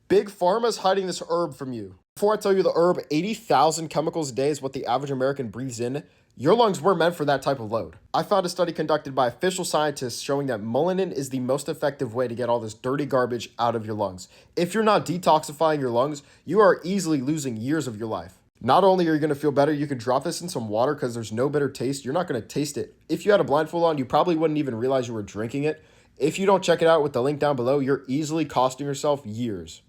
Big Pharma's hiding this herb from you. Before I tell you the herb, 80,000 chemicals a day is what the average American breathes in. Your lungs were meant for that type of load. I found a study conducted by official scientists showing that melanin is the most effective way to get all this dirty garbage out of your lungs. If you're not detoxifying your lungs, you are easily losing years of your life. Not only are you going to feel better, you can drop this in some water because there's no bitter taste. You're not going to taste it. If you had a blindfold on, you probably wouldn't even realize you were drinking it. If you don't check it out with the link down below, you're easily costing yourself years.